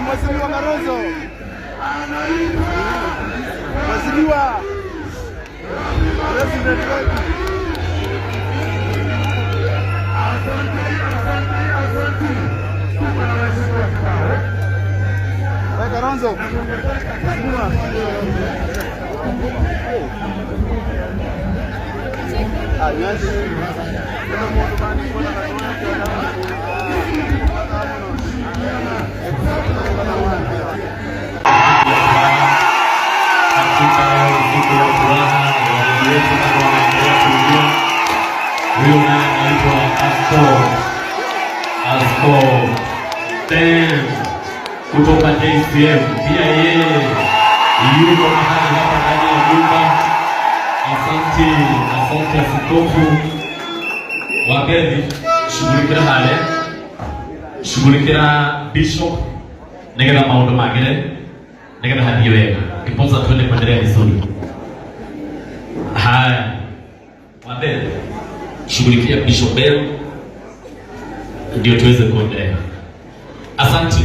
Mheshimiwa Kalonzo Mheshimiwa President wetu. Kalonzo Mheshimiwa huyo naye anaitwa Asko Ten kutoka JCM, pia yeye yuko mahali hapa ndani ya nyumba. Asante askofu wageni, shughulikira bishop negera maundu magire negera hadi wega kipoza twende kuendelea vizuri. Haya wabele shughulikia Bishop Bell ndio tuweze kuendelea. Asante.